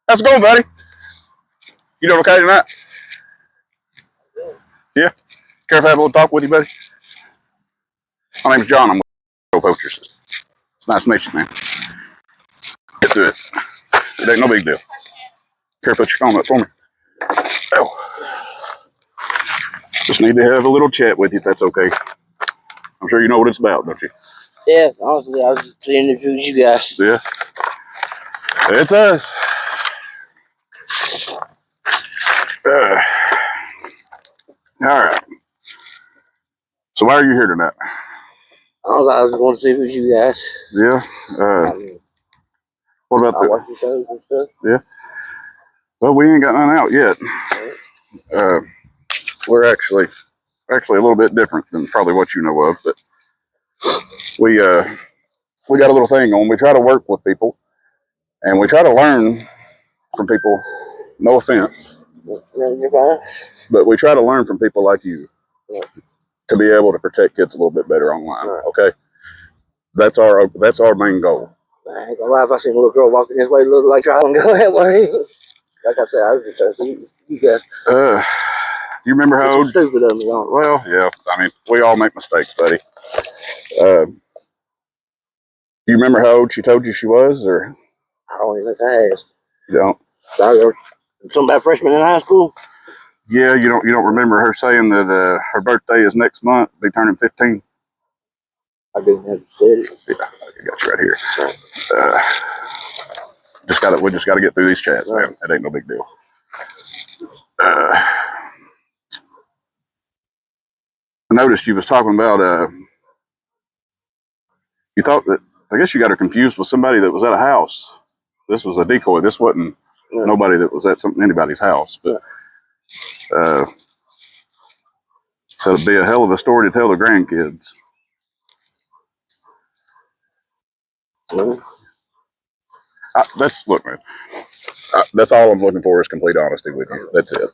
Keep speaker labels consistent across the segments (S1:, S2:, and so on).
S1: How's it going, buddy? You doing okay tonight? Yeah. Care if I have a little talk with you, buddy? My name's John. I'm with KyPredoPoachers. It's nice to meet you, man. Get to it. It ain't no big deal. Care to put your phone up for me? Oh. Just need to have a little chat with you if that's okay. I'm sure you know what it's about, don't you?
S2: Yeah, honestly, I was just seeing if it was you guys.
S1: Yeah. It's us. All right. So why are you here tonight?
S2: I was just going to see if it was you guys.
S1: Yeah. What about
S2: I watch your shows and stuff.
S1: Yeah. Well, we ain't got none out yet. We're actually a little bit different than probably what you know of, but we got a little thing on. We try to work with people, and we try to learn from people. No offense,
S2: You're fine.
S1: but we try to learn from people like you to be able to protect kids a little bit better online. Okay, that's our main goal.
S2: I ain't gonna lie, if I seen a little girl walking this way, look like trying to go that way. Like I said, I was just trying to see you guys.
S1: You remember how old?
S2: Stupid of me,
S1: Well, yeah. I mean, we all make mistakes, buddy. You remember how old she told you she was, or?
S2: I don't even think I asked.
S1: You don't?
S2: Something about freshman in high school?
S1: Yeah, you don't remember her saying that her birthday is next month, be turning 15?
S2: I didn't have to say it.
S1: Yeah, I got you right here. We just gotta get through these chats, man. It ain't no big deal. I noticed you was talking about you thought that, I guess you got her confused with somebody that was at a house. This was a decoy. This wasn't nobody that was at anybody's house, but so it'd be a hell of a story to tell the grandkids. Look, man. That's all I'm looking for is complete honesty with you. That's it.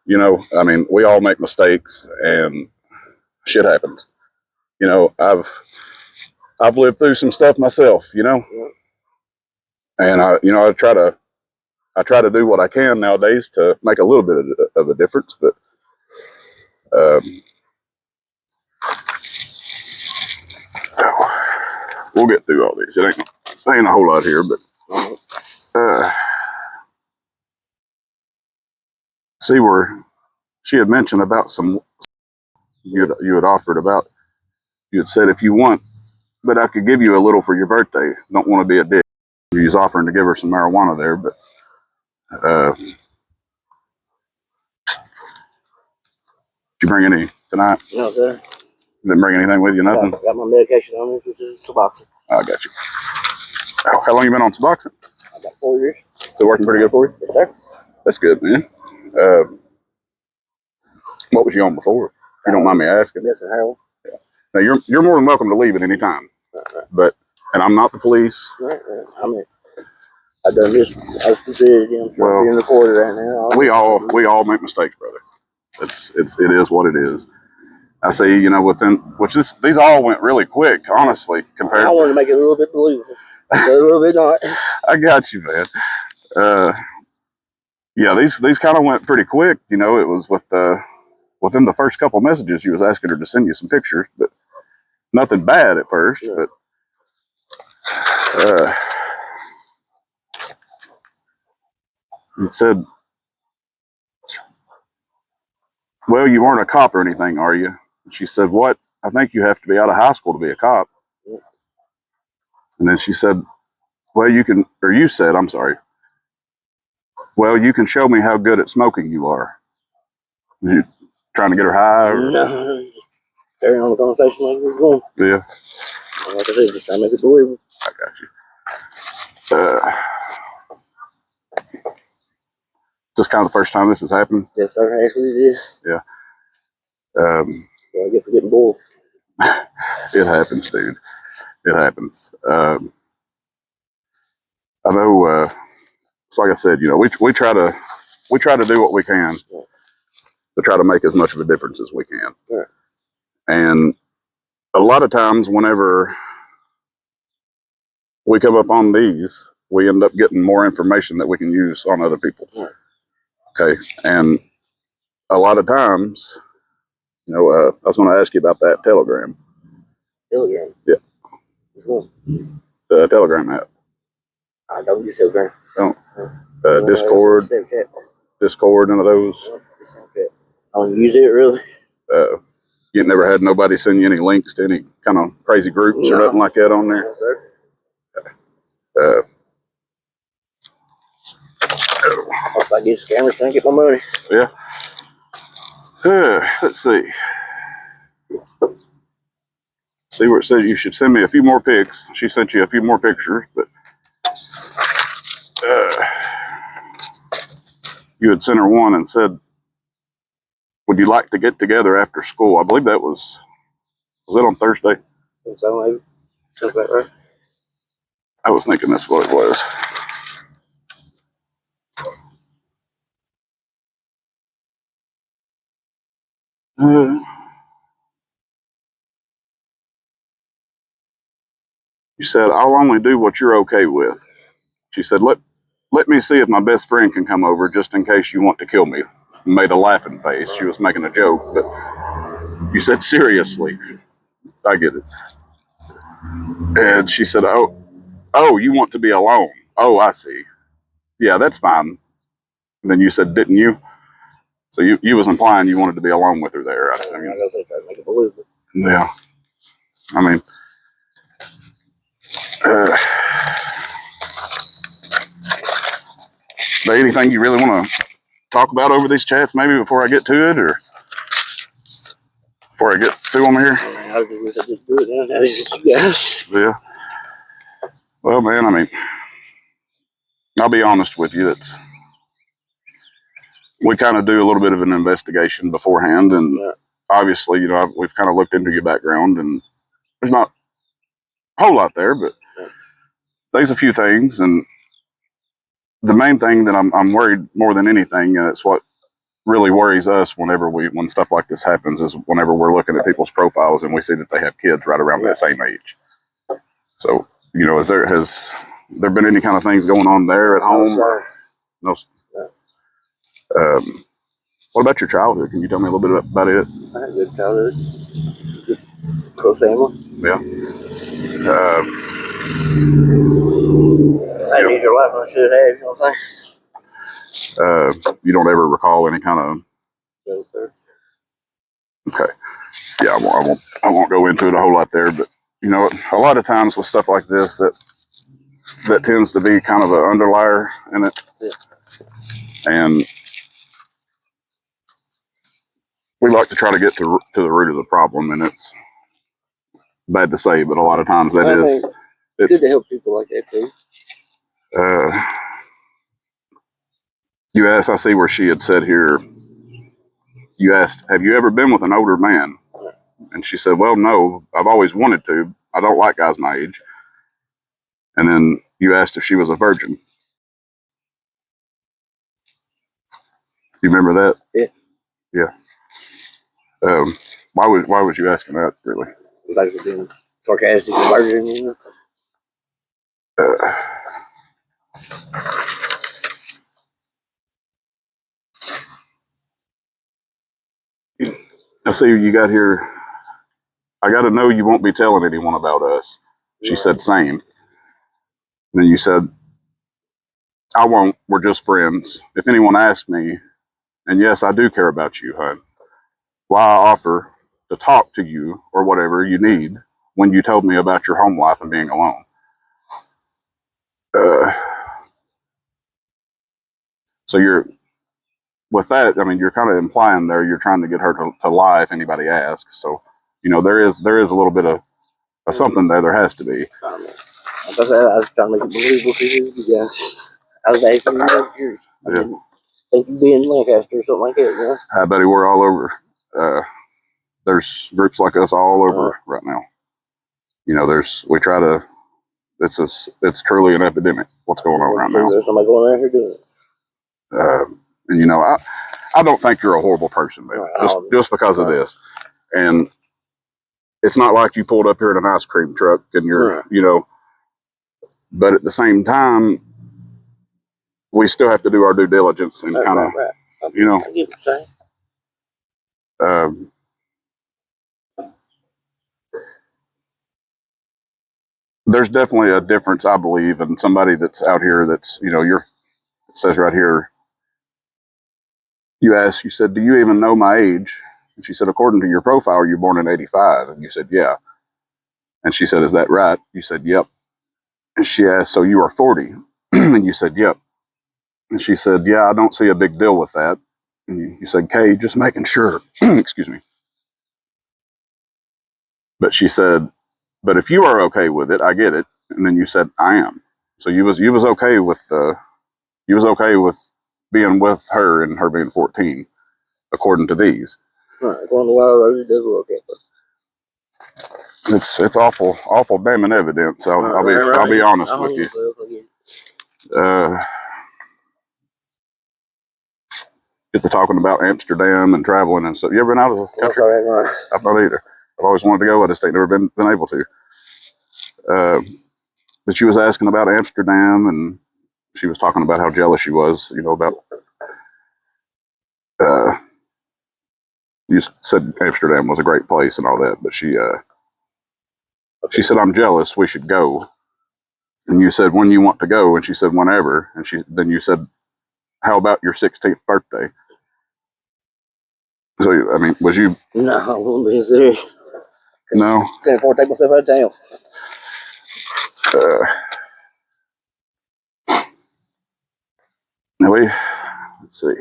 S1: You know, I mean, we all make mistakes and shit happens. You know, I've lived through some stuff myself, you know, and I try to do what I can nowadays to make a little bit of a difference, but we'll get through all these. It ain't a whole lot here, but see where she had mentioned about some you had offered about. You had said if you want, but I could give you a little for your birthday. Don't want to be a dick. You was offering to give her some marijuana there, but did you bring any tonight?
S2: No, sir.
S1: You didn't bring anything with you? Nothing.
S2: Got my medication on this, which is Suboxone.
S1: I got you. Oh, how long you been on Suboxone?
S2: About 4 years.
S1: Still working pretty good for you?
S2: Yes, sir.
S1: That's good, man. What was you on before? If you don't mind me asking.
S2: Yes, sir. Heroin.
S1: Yeah. Now you're more than welcome to leave at any time. But I'm not the police.
S2: Right. I mean, I done this. I was considered, I'm sure being recorded right now.
S1: We all make mistakes, brother. It is what it is. I see, you know, these all went really quick, honestly. Compared,
S2: I wanted to make it a little bit believable, a little bit not.
S1: I got you, man. Yeah, these kind of went pretty quick. You know, it was within the first couple messages, you was asking her to send you some pictures, but nothing bad at first. Yeah. But it said, "Well, you weren't a cop or anything, are you?" She said, "What? I think you have to be out of high school to be a cop." And then she said, "Well, you said, I'm sorry. Well, you can show me how good at smoking you are." Was you trying to get her high? Or?
S2: No, just carrying on the conversation like we were going.
S1: Yeah.
S2: Like I said, just trying to make it believable.
S1: I got you. Is this kind of the first time this has happened?
S2: Yes, sir. Actually, it is.
S1: Yeah.
S2: I get for getting bored.
S1: It happens, dude. It happens. I know. It's like I said, you know, we try to do what we can to try to make as much of a difference as we can.
S2: Yeah.
S1: And a lot of times, whenever we come up on these, we end up getting more information that we can use on other people. Okay. And a lot of times, I was going to ask you about that Telegram.
S2: Telegram?
S1: Yeah.
S2: Which one?
S1: The Telegram app.
S2: I don't use Telegram.
S1: Don't. Discord. Discord, none of those.
S2: I don't use it really.
S1: You never had nobody send you any links to any kind of crazy groups or nothing like that on there?
S2: No, sir. If I get scammers, I get my money.
S1: Yeah. Let's see. See where it says you should send me a few more pics. She sent you a few more pictures, but you had sent her one and said, would you like to get together after school? I believe that was it on Thursday?
S2: I think so, maybe. Sounds about right.
S1: I was thinking that's what it was. You said, I'll only do what you're okay with. She said, let me see if my best friend can come over just in case you want to kill me. Made a laughing face. She was making a joke, but you said, seriously. I get it. And she said, oh, you want to be alone. Oh, I see. Yeah, that's fine. And then you said, didn't you? So you was implying you wanted to be alone with her there.
S2: I mean, I think I'd make it believable.
S1: Yeah. I mean, but anything you really want to talk about over these chats maybe before I get to it, or before I get through them here?
S2: I just do it now. That is you guys.
S1: Yeah. Well, man, I mean, I'll be honest with you. We kind of do a little bit of an investigation beforehand, and obviously, we've kind of looked into your background, and there's not a whole lot there, but there's a few things, and the main thing that I'm worried more than anything, and it's what really worries us when stuff like this happens, is whenever we're looking at people's profiles and we see that they have kids right around that same age. So, has there been any kind of things going on there at home? No. What about your childhood? Can you tell me a little bit about it?
S2: I had a good childhood. Good close family.
S1: Yeah.
S2: I had an easier life than I should have, you know what I'm saying?
S1: You don't ever recall any kind of...
S2: No, sir.
S1: Okay. Yeah, I won't go into it a whole lot there, but a lot of times with stuff like this, that tends to be kind of an underlier in it.
S2: Yeah.
S1: And we like to try to get to the root of the problem, and it's bad to say, but a lot of times it's
S2: good to help people like that too.
S1: You asked, I see where she had said here, you asked, have you ever been with an older man? And she said, well, no, I've always wanted to. I don't like guys my age. And then you asked if she was a virgin. You remember that?
S2: Yeah.
S1: Yeah. Why was you asking that, really?
S2: It was like being sarcastic and virgin, you know?
S1: I see you got here. I got to know you won't be telling anyone about us. She said, same. And then you said, I won't. We're just friends. If anyone asks me, and yes, I do care about you, hon, why I offer to talk to you or whatever you need when you told me about your home life and being alone. So with that, I mean, you're kind of implying there you're trying to get her to lie if anybody asks. So, there is a little bit of something there. There has to be.
S2: I was trying to make it believable for you guys. I was asking you years. I didn't think you'd be in Lancaster or something like that, you know?
S1: Hi, buddy. We're all over. There's groups like us all over right now. We try to. It's truly an epidemic. What's going on right now?
S2: There's somebody going around here doing it.
S1: And I don't think you're a horrible person, man. Just because of this. And it's not like you pulled up here in an ice cream truck and you're, But at the same time, we still have to do our due diligence and kind of,
S2: right.
S1: you know,
S2: I get what you're saying.
S1: There's definitely a difference, I believe, in somebody that's out here that's, you know, it says right here, you said, do you even know my age? And she said, according to your profile, you're born in 85. And you said, yeah. And she said, is that right? You said, yep. And she asked, so you are 40? And you said, yep. And she said, yeah, I don't see a big deal with that. And you said, Kay, just making sure. Excuse me. But she said, but if you are okay with it, I get it. And then you said, I am. So you was okay with being with her and her being 14, according to these.
S2: Right, going the wild road, it does look at.
S1: It's awful damning evidence. I'll be honest with you. Get to talking about Amsterdam and traveling and stuff. You ever been out of the country?
S2: Right.
S1: I've not either. I've always wanted to go. I just ain't never been able to. But she was asking about Amsterdam, and she was talking about how jealous she was, you know, about. You said Amsterdam was a great place and all that, but she said, I'm jealous. We should go. And you said, when you want to go? And she said, whenever. And then you said, how about your 16th birthday? So, I mean, was you?
S2: No, I won't be serious.
S1: No.
S2: Can't afford to take myself out of town.
S1: Let's see.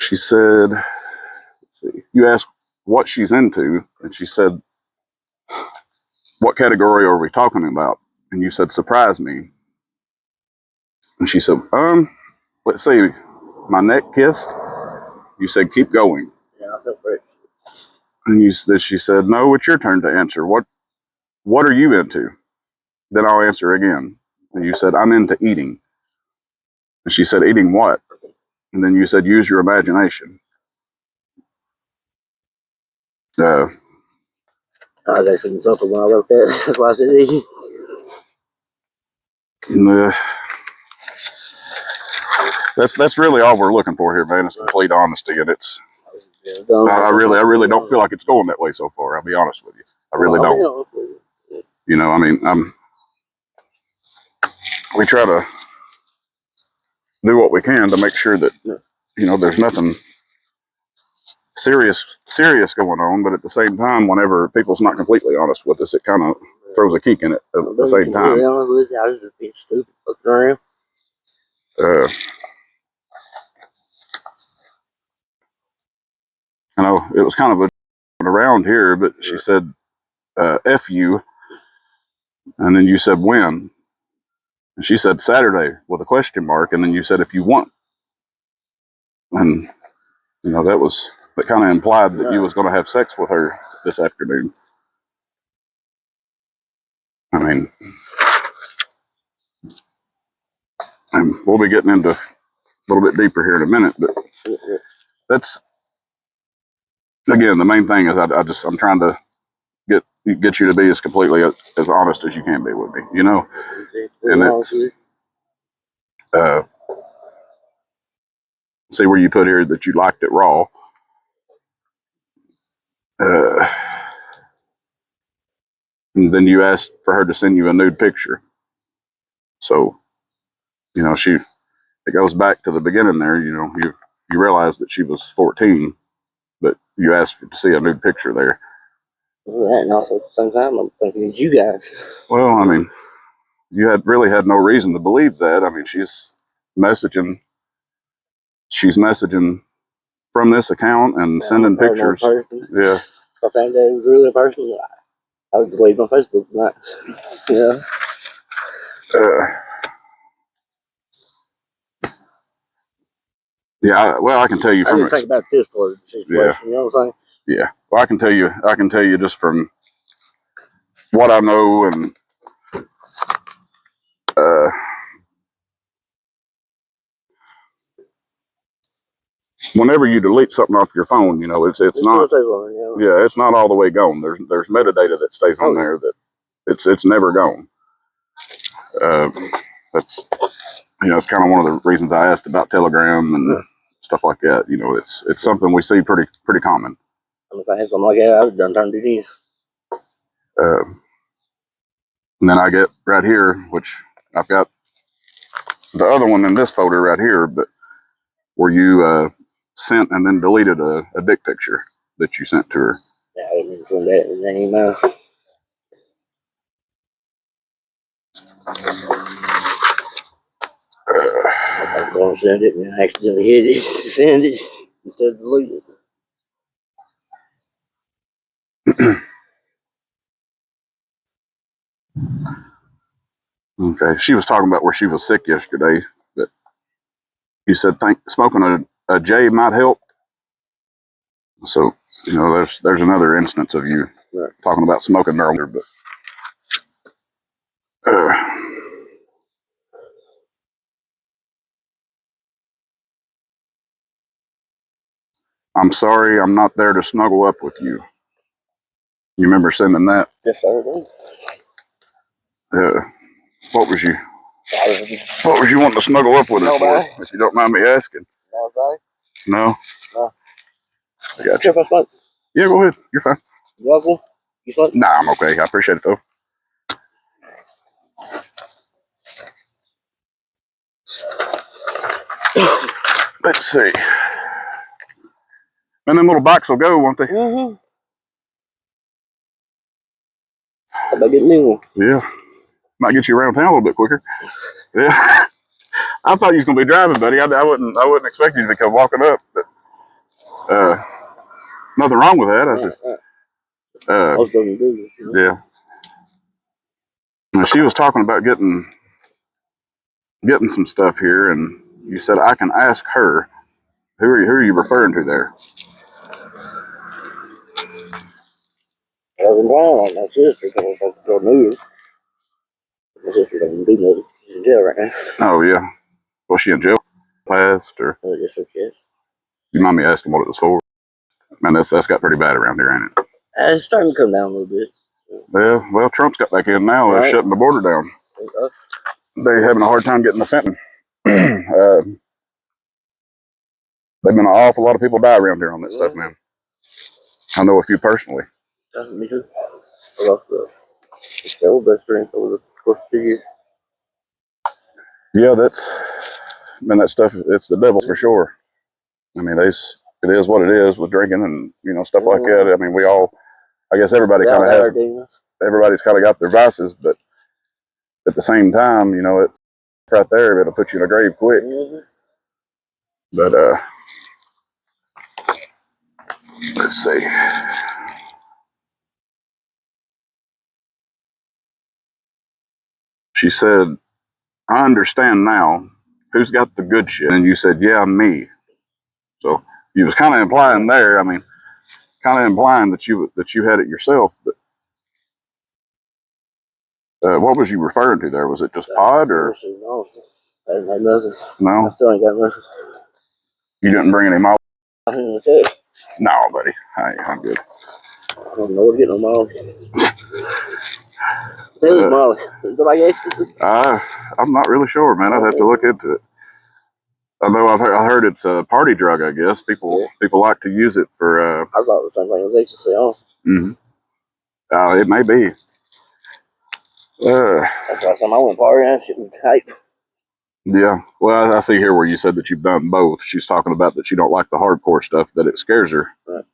S1: She said, let's see, you asked what she's into, and she said, what category are we talking about? And you said, surprise me. And she said, let's see, my neck kissed. You said, keep going.
S2: Yeah, I feel great.
S1: And she said, no, it's your turn to answer. What are you into? Then I'll answer again. And you said, I'm into eating. And she said, eating what? And then you said, use your imagination.
S2: I was actually insulted when I wrote that. That's why I said eating.
S1: That's really all we're looking for here, man. It's complete honesty, and it's. I really don't feel like it's going that way so far. I'll be honest with you. I really don't. You know, I mean, we try to do what we can to make sure that, you know, there's nothing serious going on. But at the same time, whenever people's not completely honest with us, it kind of throws a kink in it at the same time.
S2: I was just being stupid, fucking around.
S1: I know it was kind of around here, but she said, F you. And then you said, when? And she said, Saturday with a question mark. And then you said, if you want. And, you know, that kind of implied that you was going to have sex with her this afternoon. I mean, and we'll be getting into a little bit deeper here in a minute, but that's, again, the main thing is I'm trying to get you to be as completely as honest as you can be with me, you know? And it's, see where you put here that you liked it raw. And then you asked for her to send you a nude picture. So, you know, it goes back to the beginning there, you know, you realize that she was 14, but you asked to see a nude picture there.
S2: And also at the same time, I'm thinking it's you guys.
S1: Well, I mean, you really had no reason to believe that. I mean, she's messaging from this account and sending pictures. Yeah.
S2: If I found that it was really a person, I would delete my Facebook tonight. Yeah.
S1: Yeah, well, I can tell you from.
S2: I didn't think about this part of the situation. Yeah. You know what I'm saying?
S1: Yeah. Well, I can tell you just from what I know, and whenever you delete something off your phone, you know, it's not, yeah, it's not all the way gone. There's metadata that stays on there that it's never gone. That's, you know, it's kind of one of the reasons I asked about Telegram and stuff like that. You know, it's something we see pretty common.
S2: If I had something like that, I would have done turned it in.
S1: And then I get right here, which I've got the other one in this folder right here, but where you sent and then deleted a dick picture that you sent to her.
S2: Yeah, I didn't send that in the email. I was going to send it and I accidentally hit it to send it instead of delete it.
S1: Okay, she was talking about where she was sick yesterday, but you said smoking a J might help. So, you know, there's another instance of you talking about smoking earlier, but I'm sorry I'm not there to snuggle up with you. You remember sending that?
S2: Yes, sir.
S1: What was you wanting to snuggle up with her for, if you don't mind me asking? No?
S2: No.
S1: I got you. Yeah, go ahead. You're fine.
S2: You smoke?
S1: Nah, I'm okay. I appreciate it, though. Let's see. And them little bikes will go, won't they?
S2: Mm-hmm. How about getting me one?
S1: Yeah. Might get you around town a little bit quicker. Yeah. I thought you was gonna be driving, buddy. I wouldn't expect you to come walking up, but nothing wrong with that. I was just
S2: I was going to do this. You know?
S1: Yeah. Now, she was talking about getting some stuff here, and you said I can ask her. Who are you referring to there?
S2: I was lying on my sister because I was going to move. My sister doesn't do nothing. She's in jail right now.
S1: Oh yeah. Was she in jail? Passed or?
S2: Yes, sir, yes.
S1: You mind me asking what it was for? Man, that's got pretty bad around here, ain't it?
S2: It's starting to come down a little bit.
S1: Yeah, well, Trump's got back in now. They're shutting the border down. They're having a hard time getting the fentanyl. They've been an awful lot of people die around here on that stuff, man. I know a few personally.
S2: Me too. I lost several best friends over the course of 2 years.
S1: Yeah, that stuff, it's the devil for sure. I mean, it is what it is with drinking and, you know, stuff like that. I mean, I guess everybody kind of has, everybody's kind of got their vices, but at the same time, you know, it's right there, it'll put you in a grave quick. But, let's see. She said, I understand now. Who's got the good shit? And you said, yeah, me. So you was kind of implying there. I mean, kind of implying that you had it yourself. But what was you referring to there? Was it just pod or?
S2: No, I didn't have nothing.
S1: No,
S2: I still ain't got nothing.
S1: You didn't bring any Molly?
S2: No,
S1: buddy. I'm good.
S2: I don't know where to get no Molly. There's Molly. Is it like ecstasy?
S1: I'm not really sure, man. I'd have to look into it. I know I heard it's a party drug. I guess people like to use it for. I
S2: thought the same thing as ecstasy.
S1: It may be.
S2: That's why I went partying. That shit was tight.
S1: Yeah. Well, I see here where you said that you've done both. She's talking about that she don't like the hardcore stuff, that it scares her.
S2: Right.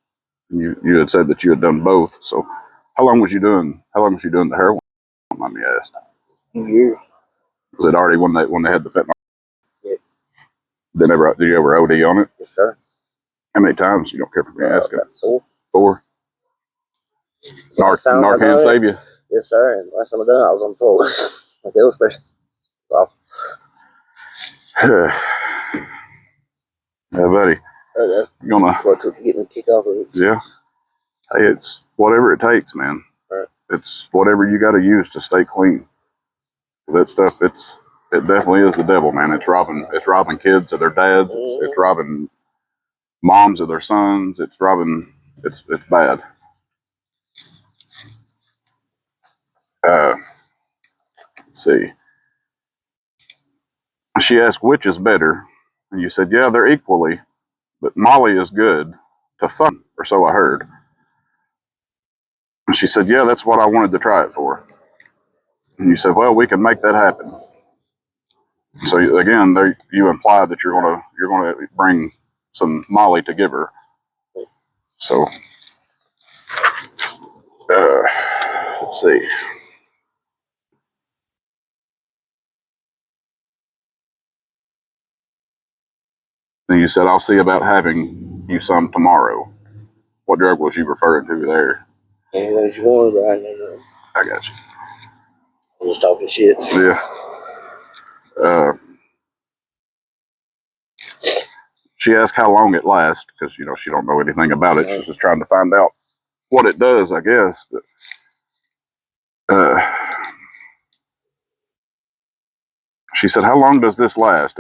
S1: You had said that you had done both. So, how long was you doing the heroin? Don't mind me asking.
S2: 2 years.
S1: Was it already when they had the fentanyl?
S2: Yeah.
S1: Did you ever OD on it?
S2: Yes, sir.
S1: How many times? You don't care for me asking.
S2: About 4.
S1: 4. Narcan save you?
S2: Yes, sir. And last time I done it, I was on patrol. Like the illustration.
S1: Yeah, buddy.
S2: That's what took to get me kicked off of it.
S1: Yeah. Hey, it's whatever it takes, man.
S2: Right.
S1: It's whatever you got to use to stay clean. That stuff, it definitely is the devil, man. It's robbing kids of their dads. It's robbing moms of their sons. It's driving. It's bad. Let's see. She asked which is better, and you said, yeah, they're equally, but Molly is good to fun, or so I heard. And she said, yeah, that's what I wanted to try it for. And you said, well, we can make that happen. So again, there you implied that you're gonna bring some Molly to give her. So let's see. Then you said, I'll see about having you some tomorrow. What drug was you referring to there?
S2: Anything that you want, but I know.
S1: I got you.
S2: I'm just talking shit.
S1: Yeah. She asked how long it lasts because she don't know anything about it. She's just trying to find out what it does, I guess. But she said, "How long does this last?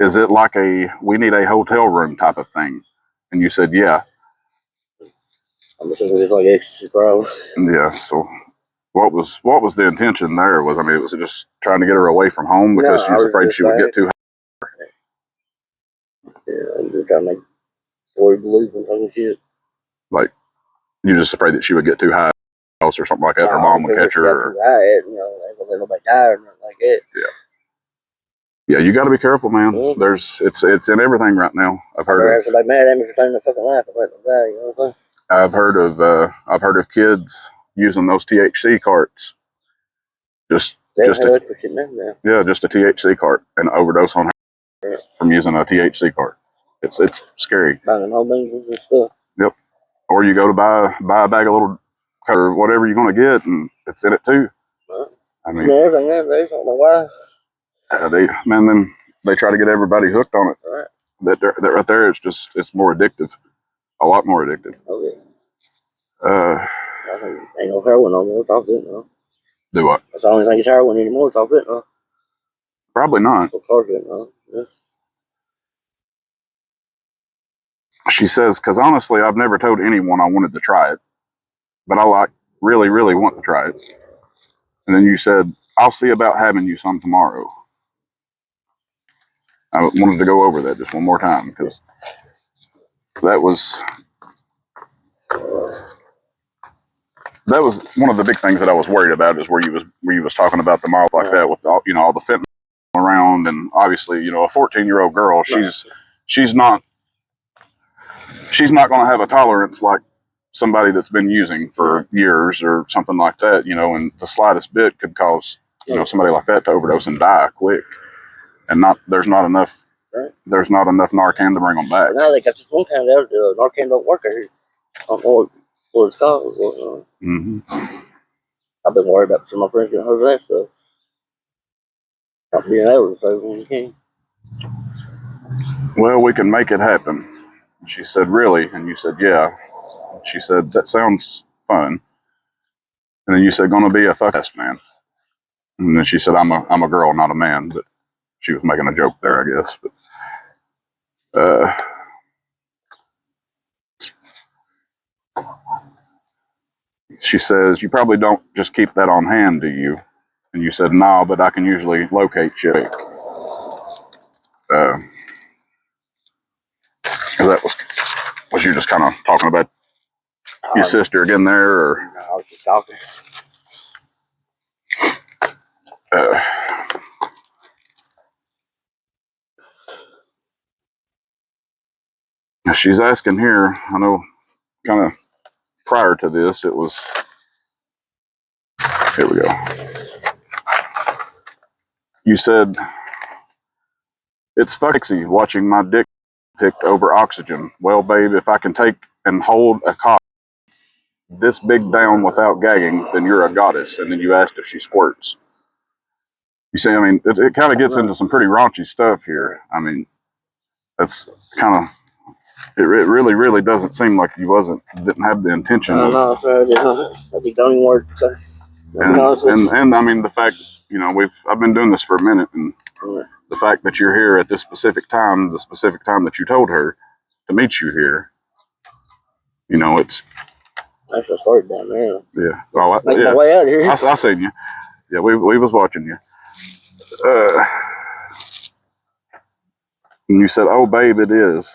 S1: Is it like we need a hotel room type of thing?" And you said, "Yeah."
S2: I'm assuming it's like ecstasy, probably.
S1: Yeah. So what was the intention there? Was it just trying to get her away from home because she was afraid she would get too high?
S2: Yeah, I'm just trying to make Tori believe in talking shit.
S1: Like you're just afraid that she would get too high or something like that. Her mom would catch her.
S2: Too high, ain't gonna let nobody die or nothing like that.
S1: Yeah. Yeah, you got to be careful, man. Mm-hmm. It's in everything right now. I've heard of
S2: somebody mad at me for saving their fucking life. I let them die. You know what I'm saying?
S1: I've heard of kids using those THC carts. Just a THC cart and overdose on her from using a THC cart. It's scary.
S2: Buying whole beans and stuff.
S1: Yep. Or you go to buy a bag of little or whatever you're gonna get, and it's in it too. I mean,
S2: everything nowadays. I don't know why.
S1: They try to get everybody hooked on it.
S2: Right.
S1: That right there, it's more addictive, a lot more addictive.
S2: Okay. I think ain't no heroin no more. It's all fentanyl.
S1: Do what?
S2: That's the only thing it's heroin anymore. It's all fentanyl.
S1: Probably not.
S2: Yeah.
S1: She says, because honestly, I've never told anyone I wanted to try it, but I really, really want to try it. And then you said, I'll see about having you some tomorrow. I wanted to go over that just one more time because that was one of the big things that I was worried about is where you was talking about the mouth like that with all the fentanyl around, and obviously a 14-year-old girl, she's not going to have a tolerance like somebody that's been using for years or something like that, and the slightest bit could cause somebody like that to overdose and die quick, and there's not enough Narcan to bring them back.
S2: Now they got this one kind of Narcan don't work here. I don't know what it's called.
S1: Mm-hmm.
S2: I've been worried about some of my friends getting hurt of that stuff. Not being able to save when you can.
S1: Well, we can make it happen. She said, really? And you said, yeah. She said, that sounds fun. And then you said, gonna be a fuck-ass man. And then she said, I'm a girl, not a man. But she was making a joke there, I guess. But she says, you probably don't just keep that on hand, do you? And you said, no, but I can usually locate shit. That was you just kind of talking about your sister again there, or?
S2: No, I was just talking.
S1: She's asking here, I know kind of prior to this, it was, here we go. You said, it's foxy watching my dick picked over oxygen. Well, babe, if I can take and hold a cock this big down without gagging, then you're a goddess. And then you asked if she squirts. You see, I mean, it kind of gets into some pretty raunchy stuff here. I mean, that's kind of, it really, really doesn't seem like you didn't have the intention of.
S2: No, I think don't even work.
S1: And I mean, the fact, I've been doing this for a minute, and the fact that you're here at this specific time, the specific time that you told her, to meet you here. You know, it's
S2: Actually, I started down there.
S1: yeah. Well,
S2: Making
S1: yeah.
S2: my way out of here.
S1: I seen you. Yeah, we was watching you. And you said, "Oh, babe, it is."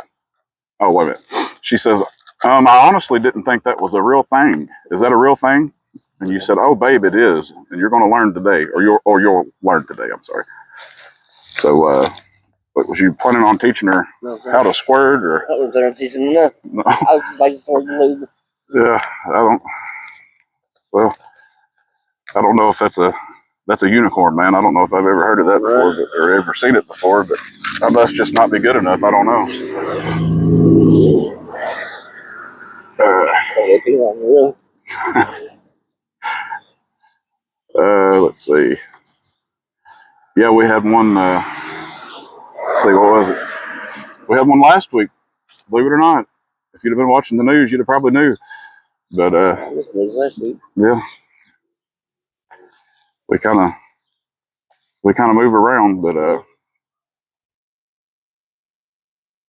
S1: Oh, wait a minute. She says, I honestly didn't think that was a real thing. Is that a real thing? And you said, "Oh, babe, it is, and you're going to learn today, or you'll learn today." I'm sorry. So, but was you planning on teaching her how to squirt, or?
S2: I was there teaching nothing.
S1: No.
S2: I was just like for the
S1: Yeah, I don't. Well, I don't know if that's a unicorn, man. I don't know if I've ever heard of that before, or ever seen it before. But I must just not be good enough. I don't know. Let's see. Yeah, we had one. Let's see, what was it? We had one last week. Believe it or not, if you'd have been watching the news, you'd have probably knew. But
S2: this was last week.
S1: Yeah, we kind of move around. But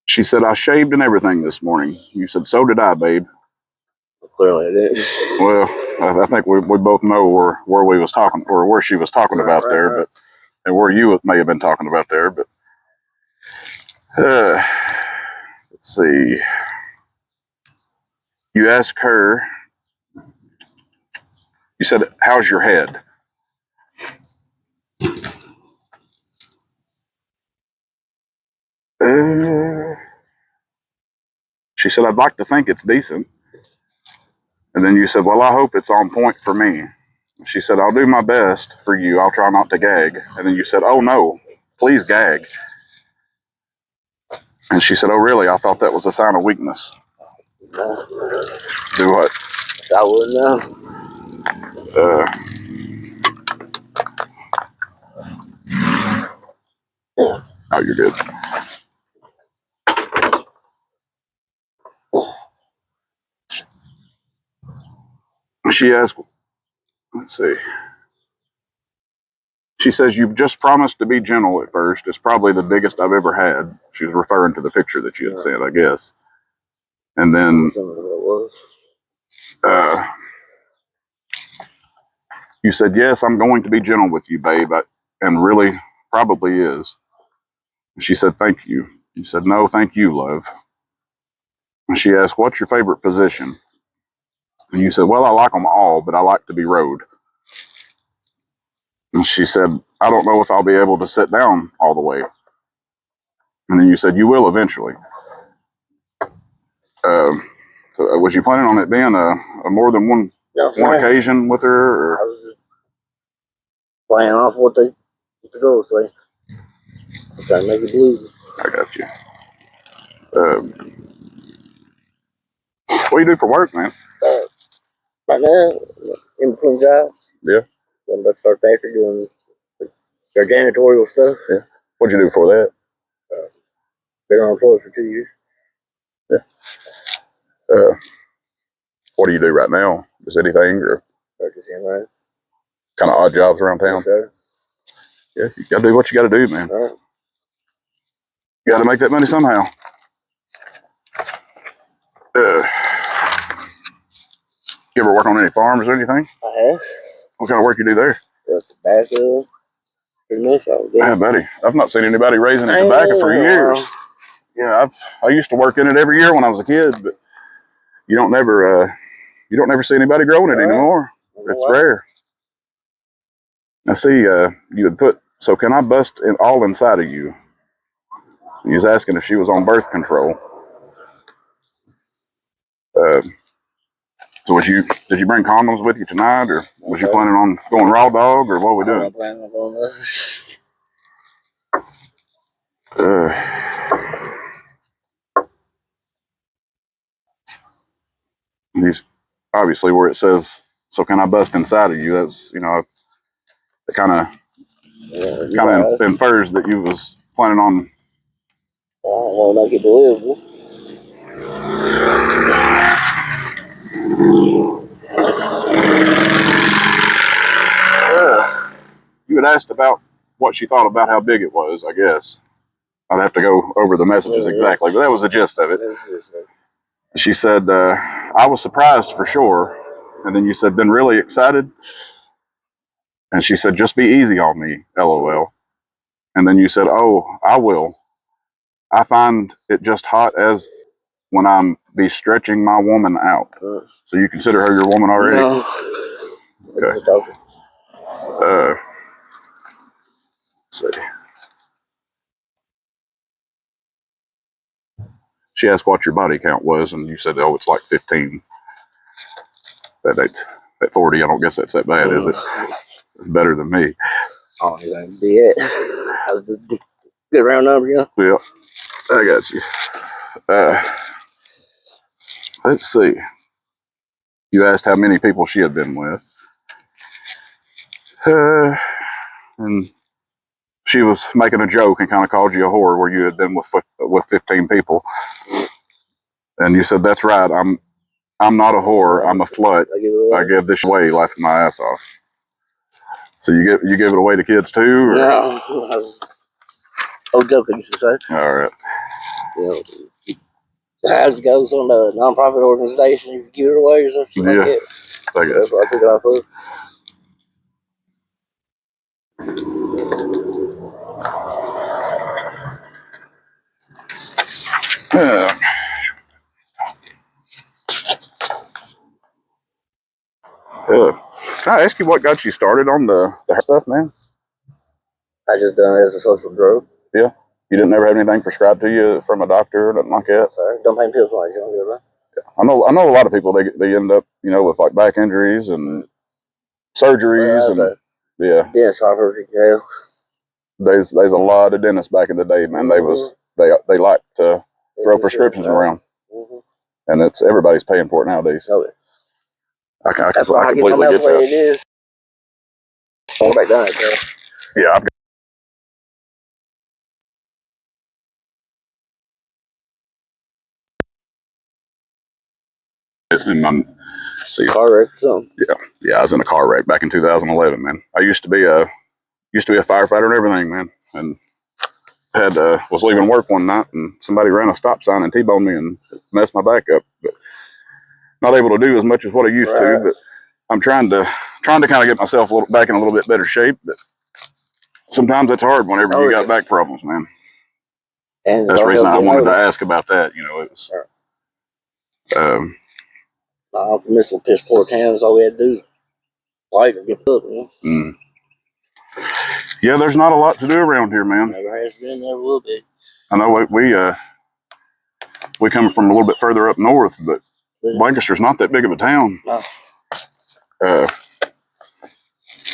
S1: she said, "I shaved and everything this morning." You said, "So did I, babe."
S2: Clearly, I did.
S1: Well, I think we both know where we was talking, or where she was talking about there, but and where you may have been talking about there. But let's see. You asked her. You said, "How's your head?" She said, "I'd like to think it's decent." And then you said, "Well, I hope it's on point for me." She said, "I'll do my best for you. I'll try not to gag." And then you said, "Oh no, please gag." And she said, "Oh really? I thought that was a sign of weakness."
S2: No.
S1: Do what?
S2: I wouldn't know.
S1: Oh, you're good. She asked, let's see. She says, "You've just promised to be gentle at first. It's probably the biggest I've ever had." She was referring to the picture that you had sent, I guess. And then you said, "Yes, I'm going to be gentle with you, babe." And really, probably is. She said, "Thank you." You said, "No, thank you, love." And she asked, "What's your favorite position?" And you said, "Well, I like them all, but I like to be rode." And she said, "I don't know if I'll be able to sit down all the way." And then you said, "You will eventually." So was you planning on it being a more than one occasion with her? Or?
S2: I was just playing off what the girls say. I'm trying to make it believe.
S1: I got you. What do you do for work, man?
S2: Right now, in between jobs.
S1: Yeah.
S2: I'm about to start factory doing their janitorial stuff.
S1: Yeah. What'd you do for that?
S2: Been unemployed for 2 years.
S1: Yeah. What do you do right now? Is anything or
S2: Right.
S1: kind of odd jobs around town?
S2: Yes, sir.
S1: Yeah, you gotta do what you gotta do, man.
S2: Right.
S1: You gotta make that money somehow. You ever work on any farms or anything?
S2: I have.
S1: What kind of work you do there?
S2: Tobacco. Pretty much all day.
S1: Yeah, buddy. I've not seen anybody raising any tobacco for years. Yeah, I used to work in it every year when I was a kid, but you don't never see anybody growing it anymore. It's rare. I see you had put, "So can I bust it all inside of you?" He was asking if she was on birth control. So did you bring condoms with you tonight, or was you planning on going raw dog, or what were we doing?
S2: I'm planning on going
S1: He's obviously where it says, "So can I bust inside of you?" That's, it kind of infers that you was planning on.
S2: I don't want to make it believable.
S1: You had asked about what she thought about how big it was, I guess. I'd have to go over the messages exactly, but that was the gist of it. She said, I was surprised for sure. And then you said, then really excited? And she said, just be easy on me, LOL. And then you said, oh, I will. I find it just hot as when I'm be stretching my woman out. So you consider her your woman already?
S2: No.
S1: Okay. Let's see. She asked what your body count was, and you said, oh, it's like 15. At 40, I don't guess that's that bad, is it? It's better than me.
S2: Oh, you ain't be it. That was a good round number, yeah.
S1: Yeah, I got you. Let's see. You asked how many people she had been with. And she was making a joke and kind of called you a whore where you had been with 15 people. And you said, that's right, I'm not a whore, I'm a slut. I give this away, laughing my ass off. So you give it away to kids too? Or?
S2: No, I was joking, you should say.
S1: All right.
S2: You know, as it goes on a non-profit organization, you give it away or something like that.
S1: I guess.
S2: That's what I took it off of.
S1: Can I ask you what got you started on the stuff, man?
S2: I just done it as a social drug.
S1: Yeah. You didn't ever have anything prescribed to you from a doctor or nothing like that?
S2: Sorry, don't pain pills like you don't get that.
S1: I know a lot of people they end up, with like back injuries and surgeries and yeah.
S2: Yes, I've heard it. Yeah.
S1: There's a lot of dentists back in the day, man. They like to throw prescriptions around, and it's everybody's paying for it nowadays.
S2: Okay.
S1: That's why I completely get that.
S2: It is. Go back down it,
S1: yeah, I've got. In my,
S2: car wreck or something.
S1: Yeah, I was in a car wreck back in 2011, man. I used to be a firefighter and everything, man, and was leaving work one night and somebody ran a stop sign and T-boned me and messed my back up. But not able to do as much as what I used to. But I'm trying to kind of get myself back in a little bit better shape. But sometimes it's hard whenever you got back problems, man. And that's the reason I wanted to ask about that. It was.
S2: Missing piss poor towns. All we had to do is fight or get up.
S1: Yeah, there's not a lot to do around here, man.
S2: Never has been there a little bit.
S1: I know we come from a little bit further up north, but Lancaster's not that big of a town.
S2: No.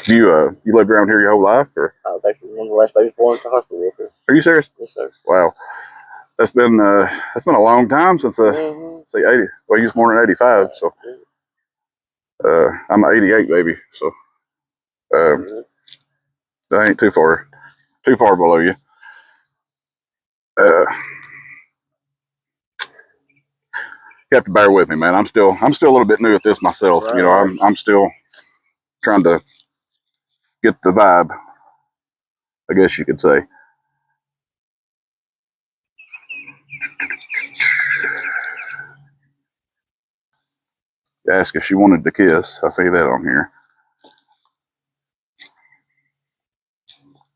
S1: You lived around here your whole life, or?
S2: I was actually one of the last babies born at the hospital.
S1: Are you serious?
S2: Yes, sir.
S1: Wow, that's been a long time since say 80. Well, you was born in 85, so I'm 88, baby. So that ain't too far below you. You have to bear with me, man. I'm still a little bit new at this myself. Right. I'm still trying to get the vibe, I guess you could say. Ask if she wanted to kiss. I see that on here.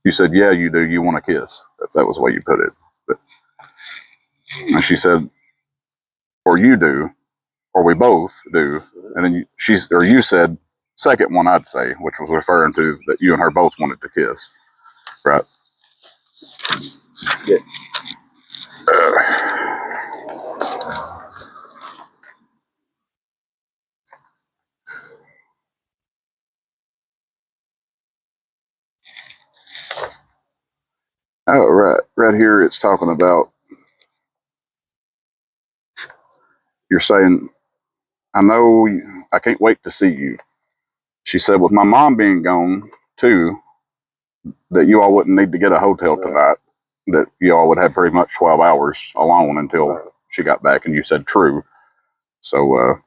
S1: You said, yeah, you do. You want to kiss. That was the way you put it. But, and she said, or you do, or we both do. And then you said, second one, I'd say, which was referring to that you and her both wanted to kiss. Right?
S2: Yeah.
S1: Oh, right here it's talking about, you're saying, I know I can't wait to see you. She said, with my mom being gone too, that you all wouldn't need to get a hotel tonight, that you all would have pretty much 12 hours alone until she got back. And you said true. So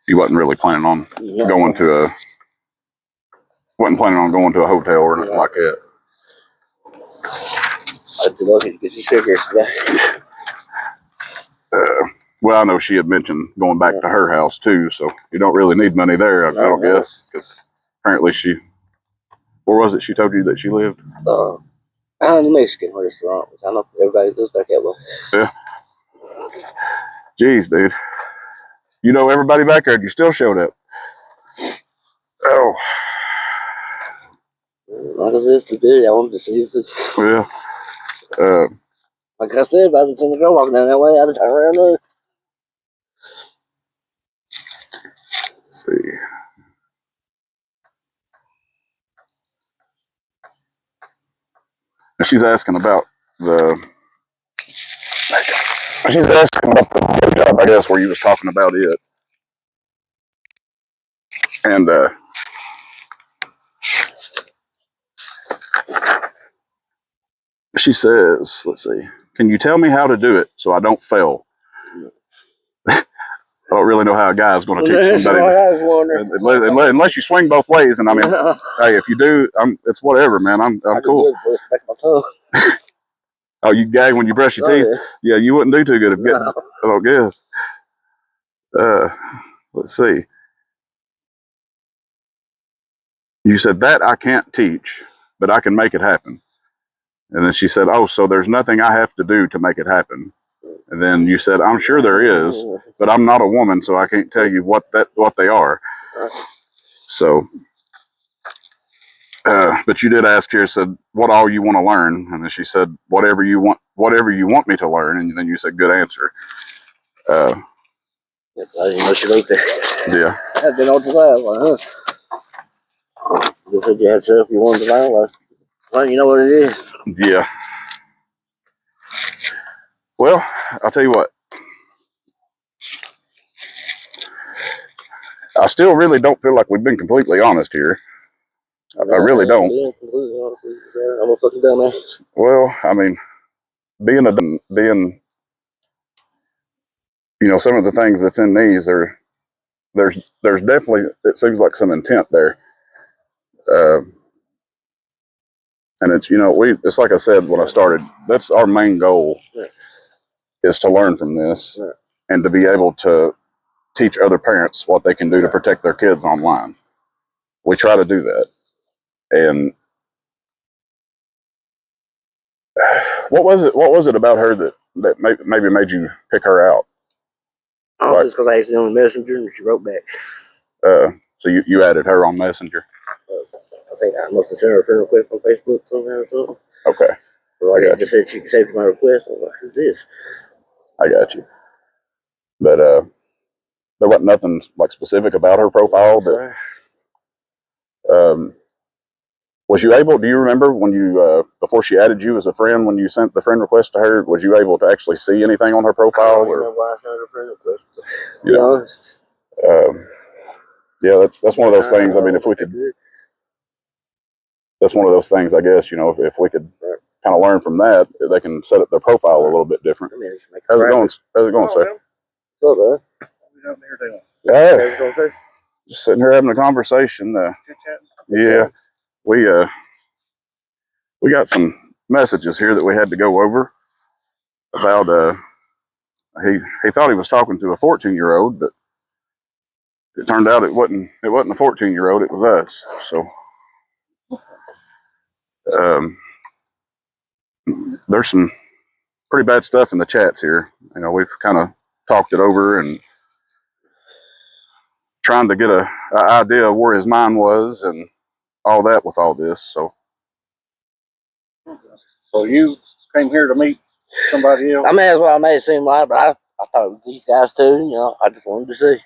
S1: you wasn't really planning on going to a hotel or anything like that.
S2: I'd be lucky to get you sick here today.
S1: Well, I know she had mentioned going back to her house too, so you don't really need money there, I don't guess, because apparently where was it she told you that she lived?
S2: The Mexican restaurant. I know everybody lives back that way.
S1: Yeah. Jeez, dude. You know everybody back there, and you still showed up. Oh.
S2: Like I said today, I wanted to see if it's...
S1: Well,
S2: like I said, if I was in the girl walking down that way, I'd have turned around there.
S1: let's see. She's asking about the job, I guess, where you was talking about it. And she says, let's see, can you tell me how to do it so I don't fail? I don't really know how a guy is going to teach somebody. Unless you swing both ways. And I mean, hey, if you do, it's whatever, man. I'm cool. Oh, you gag when you brush your teeth? Yeah, you wouldn't do too good if getting, I don't guess. Let's see. You said that I can't teach, but I can make it happen. And then she said, oh, so there's nothing I have to do to make it happen. And then you said, I'm sure there is, but I'm not a woman, so I can't tell you what they are. So, but you did ask her, said, what all you want to learn? And then she said, whatever you want me to learn. And then you said, good answer.
S2: I didn't know she wrote that.
S1: Yeah.
S2: I didn't know what to say. You said you had stuff you wanted to learn. Well, you know what it is.
S1: Yeah. Well, I'll tell you what. I still really don't feel like we've been completely honest here. I really don't.
S2: Being completely honest with you, I'm a fucking dumbass.
S1: Well, I mean, being some of the things that's in these there's definitely, it seems like some intent there. And it's, it's like I said when I started, that's our main goal, is to learn from this and to be able to teach other parents what they can do to protect their kids online. We try to do that. And what was it about her that maybe made you pick her out?
S2: Oh, just because I asked her on Messenger and she wrote back.
S1: So you added her on Messenger?
S2: I think I must have sent her a friend request on Facebook somehow or something.
S1: Okay.
S2: Well, I just said she accepted my request. I was like, who's this?
S1: I got you. But there wasn't nothing like specific about her profile. But was you able? Do you remember when you before she added you as a friend, when you sent the friend request to her? Was you able to actually see anything on her profile? I don't remember why I sent her a friend request. To be honest. Yeah, that's one of those things. I mean, if we could, that's one of those things. I guess if we could kind of learn from that, they can set up their profile a little bit different. How's it going? How's it going, sir?
S2: What's up,
S1: man? Just sitting here having a conversation. Yeah, we got some messages here that we had to go over about he thought he was talking to a 14-year-old, but it turned out it wasn't a 14-year-old, it was us. So there's some pretty bad stuff in the chats here. We've kind of talked it over and trying to get an idea of where his mind was and all that with all this. So
S3: you came here to meet somebody else?
S2: I mean, that's what I made it seem like, but I thought it was these guys too. I just wanted to see.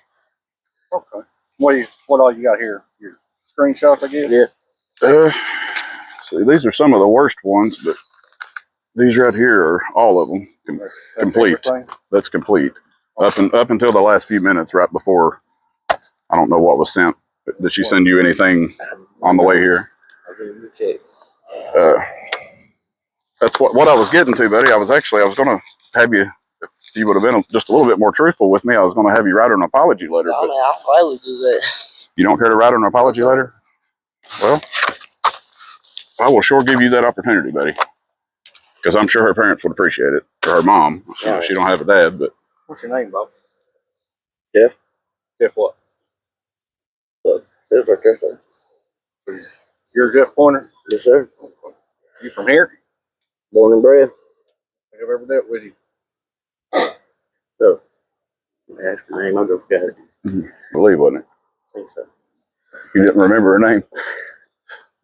S3: Okay. What all you got here? Your screenshots, I guess?
S2: Yeah.
S1: See, these are some of the worst ones, but these right here are all of them complete. That's complete. Okay. Up until the last few minutes right before, I don't know what was sent. Did she send you anything on the way here?
S2: I'll give you a check.
S1: That's what I was getting to, buddy. I was going to have you, if you would have been just a little bit more truthful with me, I was going to have you write her an apology letter.
S2: No, man, I'll gladly do that.
S1: You don't care to write her an apology letter? Well, I will sure give you that opportunity, buddy. Because I'm sure her parents would appreciate it, or her mom.
S2: Yeah.
S1: She don't have a dad, but
S3: What's your name, Bob?
S2: Jeff.
S3: Jeff what?
S2: Look, says right there, sir.
S3: You're Jeff Pointer?
S2: Yes, sir.
S3: You from here?
S2: Born and bred.
S3: Think I've ever dealt with you.
S2: So, ask your name. I'll go forget it.
S1: believe, wasn't it?
S2: I think so.
S1: You didn't remember her name?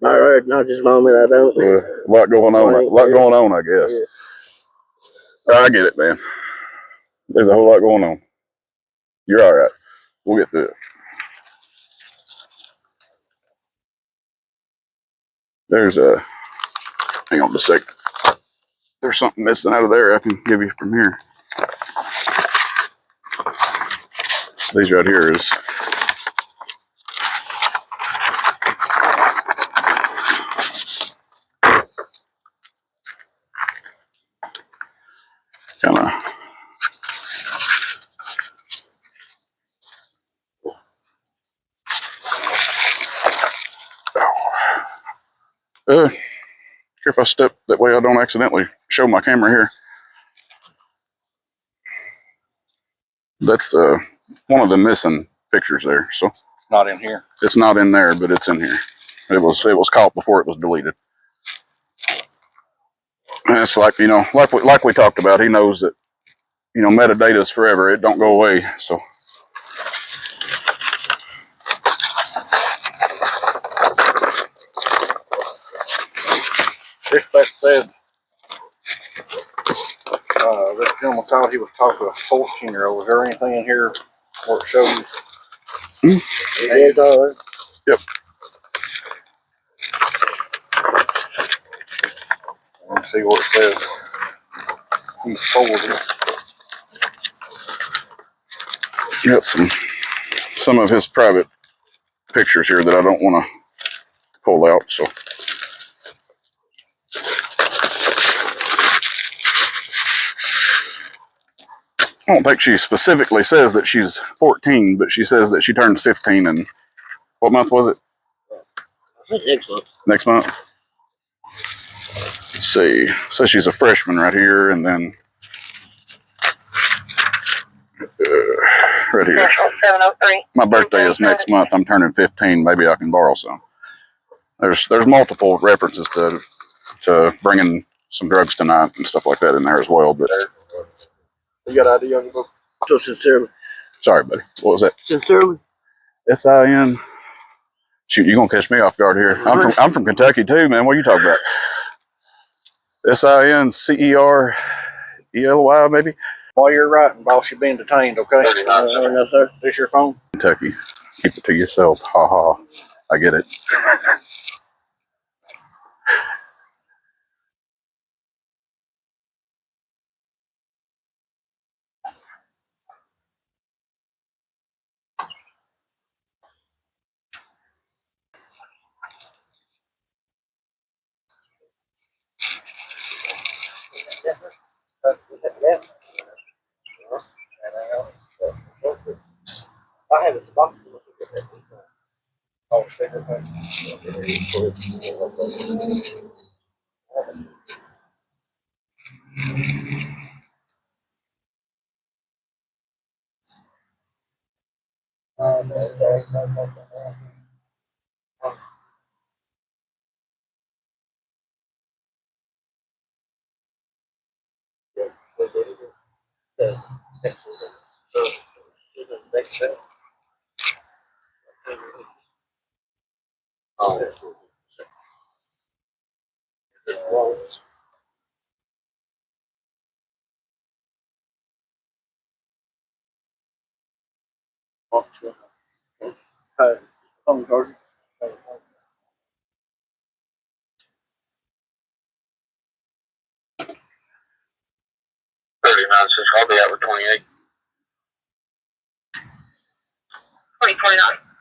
S2: Not right, not this moment. I don't.
S1: A lot going on. A lot going on, I guess. I get it, man. There's a whole lot going on. You're all right. We'll get through it. There's a. Hang on just a second. There's something missing out of there I can give you from here. These right here is. Kind of. Care if I step that way I don't accidentally show my camera here. That's one of the missing pictures there. So
S3: Not in here.
S1: it's not in there, but it's in here. It was caught before it was deleted. And it's like, you know, like we talked about, he knows that, you know, metadata is forever. It don't go away. So
S3: Dispatch said this gentleman thought he was talking to a 14-year-old. Is there anything in here where it shows?
S2: Yeah, dollar.
S1: yep.
S3: Let me see what it says. He's forwarded.
S1: Got some of his private pictures here that I don't want to pull out. So I don't think she specifically says that she's 14, but she says that she turns 15 in what month was it?
S2: I think next month.
S1: Next month. Let's see. Says she's a freshman right here, and then right here.
S4: 703.
S1: My birthday is next month. I'm turning 15. Maybe I can borrow some. There's multiple references to bringing some drugs tonight and stuff like that in there as well. But
S3: You got ID on your book?
S2: So sincerely.
S1: sorry, buddy. What was that?
S2: Sincerely.
S1: SIN. Shoot, you gonna catch me off guard here. I'm from Kentucky too, man. What are you talking about? SINCERELY, maybe.
S3: While you're writing, boss, you're being detained, okay?
S2: No, sir.
S3: This your phone?
S1: Kentucky. Keep it to yourself. Ha ha. I get it.
S2: I have a box.
S3: Oh, sticker thing.
S2: Georgia.
S4: 39, I'll be out with 28. 2029.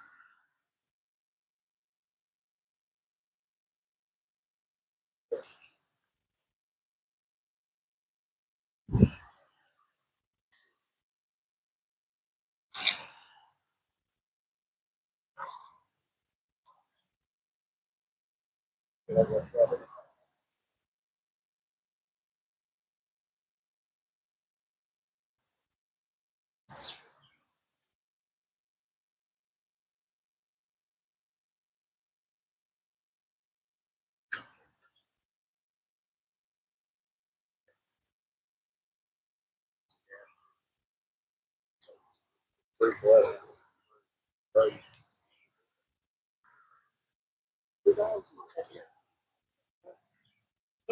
S5: Went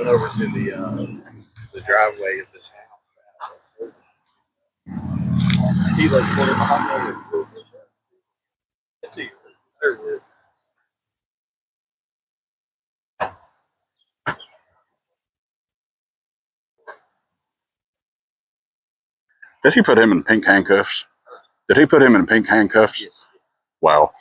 S5: over to the driveway of this house. He like pulled in behind me. There it is.
S1: Did he put him in pink handcuffs? Did he put him in pink handcuffs?
S5: Yes.
S1: Wow.